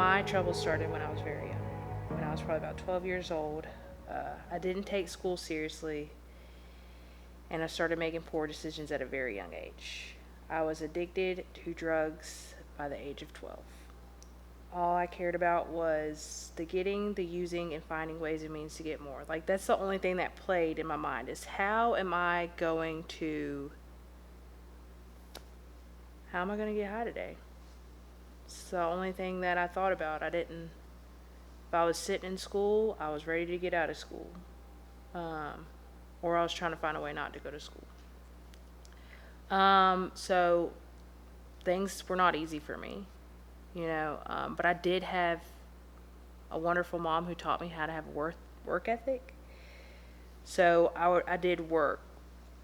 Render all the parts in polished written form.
My trouble started when I was very young. When I was probably about 12 years old, I didn't take school seriously, and I started making poor decisions at a very young age. I was addicted to drugs by the age of 12. All I cared about was the getting, the using, and finding ways and means to get more. Like, that's the only thing that played in my mind is how am I going to get high today? It's the only thing that I thought about. If I was sitting in school, I was ready to get out of school. Um, or I was trying to find a way not to go to school. So things were not easy for me, but I did have a wonderful mom who taught me how to have work ethic. So I did work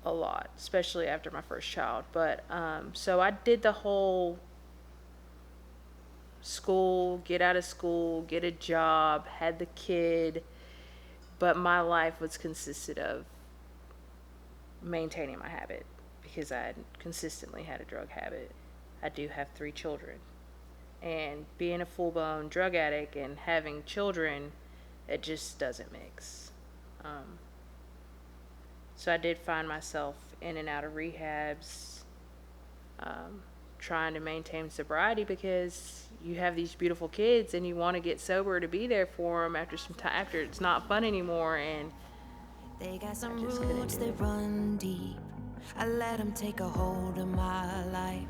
a lot, especially after my first child. But so I did the whole school, get out of school, get a job, had the kid, but my life was consisted of maintaining my habit because I had consistently had a drug habit. I do have 3 children, and being a full-blown drug addict and having children, it just doesn't mix. So I did find myself in and out of rehabs, trying to maintain sobriety because you have these beautiful kids and you want to get sober to be there for them after some time, after it's not fun anymore, and they got some I just couldn't roots do that it. run deep. I let them take a hold of my life.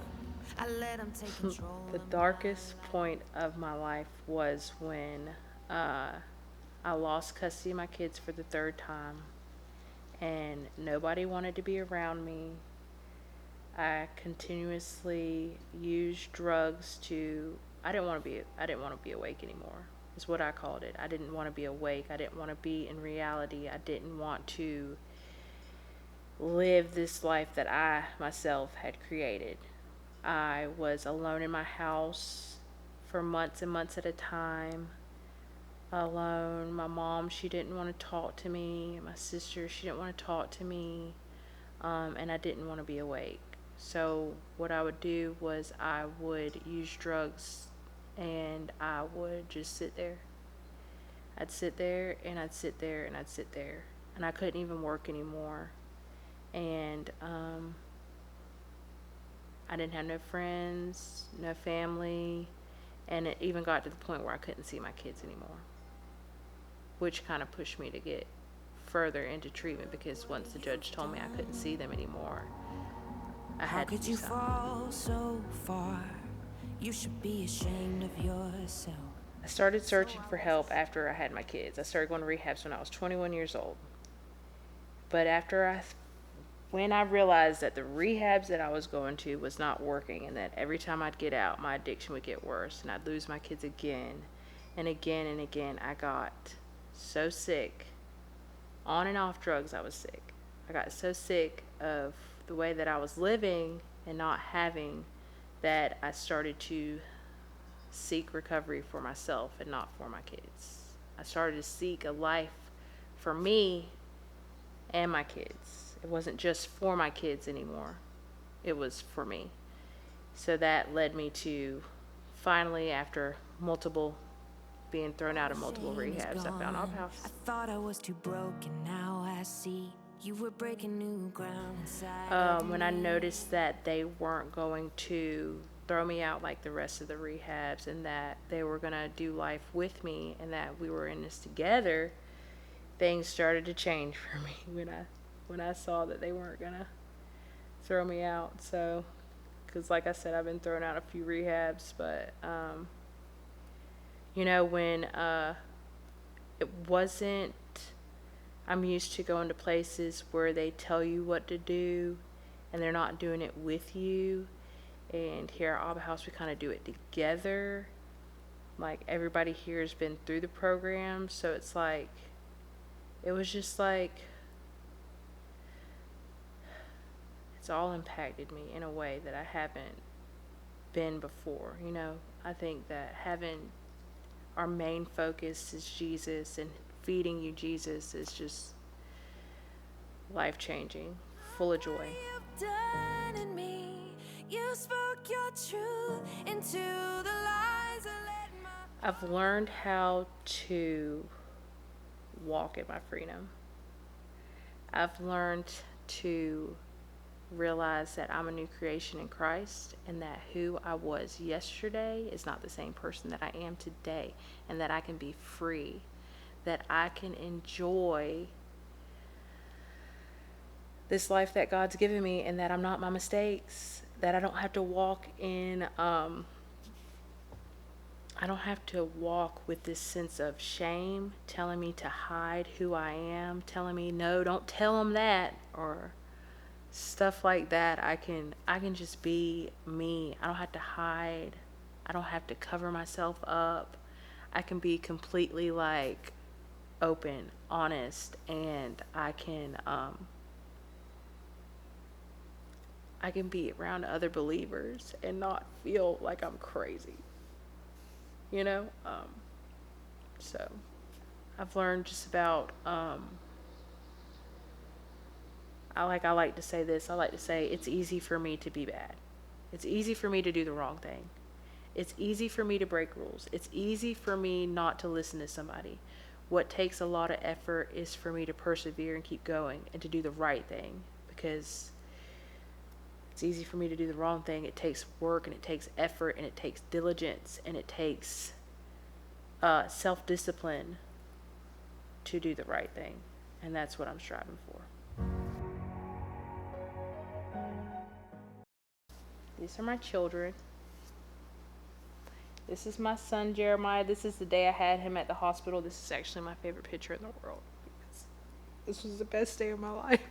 I let them take control The of my darkest life. point of my life was when I lost custody of my kids for the third time, and nobody wanted to be around me. I continuously used drugs to. I didn't want to be awake anymore. Is what I called it. I didn't want to be awake. I didn't want to be in reality. I didn't want to live this life that I myself had created. I was alone in my house for months and months at a time. Alone. My mom, she didn't want to talk to me. My sister, she didn't want to talk to me. And I didn't want to be awake. So what I would do was I would use drugs, and I would just sit there. I'd sit there and I'd sit there and I'd sit there. And I couldn't even work anymore. And I didn't have no friends, no family. And it even got to the point where I couldn't see my kids anymore, which kind of pushed me to get further into treatment because once the judge told me I couldn't see them anymore, I How had to could do you something. fall so far? You should be ashamed of yourself. I started searching for help after I had my kids. I started going to rehabs when I was 21 years old. But when I realized that the rehabs that I was going to was not working, and that every time I'd get out, my addiction would get worse, and I'd lose my kids again and again and again, I got so sick. On and off drugs, I was sick. I got so sick of the way that I was living and not having that I started to seek recovery for myself and not for my kids. I started to seek a life for me and my kids. It wasn't just for my kids anymore, it was for me. So that led me to finally, after multiple being thrown out of multiple Shame is rehabs, I found Op gone. I House. thought I was too broken, now I see you were breaking new ground inside of When I me. noticed that they weren't going to throw me out like the rest of the rehabs, and that they were going to do life with me, and that we were in this together, things started to change for me when I saw that they weren't going to throw me out. So, because like I said, I've been thrown out a few rehabs, but when it wasn't, I'm used to going to places where they tell you what to do and they're not doing it with you. And here at Alba House, we kind of do it together. Like, everybody here has been through the program, so it was just like, it's all impacted me in a way that I haven't been before. I think that having our main focus is Jesus, and feeding you Jesus is just life changing, full of joy. You've done in me. You spoke your truth into the lies I let my I've learned how to walk in my freedom. I've learned to realize that I'm a new creation in Christ and that who I was yesterday is not the same person that I am today, and that I can be free, that I can enjoy this life that God's given me, and that I'm not my mistakes, that I don't have to walk with this sense of shame telling me to hide who I am, telling me no, don't tell them that, or stuff like that. I can just be me. I don't have to hide. I don't have to cover myself up. I can be completely like open, honest, and I can be around other believers and not feel like I'm crazy. You know? So I've learned just about I like to say this. I like to say it's easy for me to be bad. It's easy for me to do the wrong thing. It's easy for me to break rules. It's easy for me not to listen to somebody. What takes a lot of effort is for me to persevere and keep going and to do the right thing, because it's easy for me to do the wrong thing. It takes work and it takes effort and it takes diligence and it takes self-discipline to do the right thing. And that's what I'm striving for. These are my children. This is my son, Jeremiah. This is the day I had him at the hospital. This is actually my favorite picture in the world. This was the best day of my life.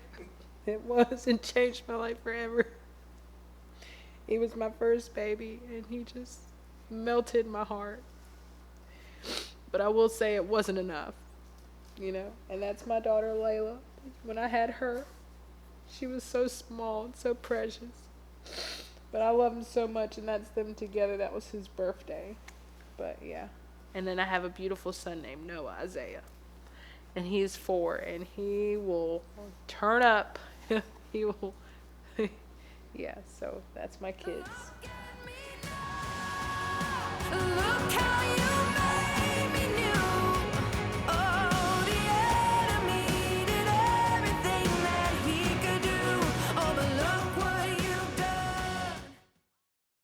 It was, and changed my life forever. He was my first baby, and he just melted my heart. But I will say it wasn't enough, and that's my daughter, Layla. When I had her, she was so small and so precious. But I love him so much, and that's them together. That was his birthday. But yeah. And then I have a beautiful son named Noah, Isaiah. And he is 4, and he will turn up. He will. Yeah, so that's my kids. Look how you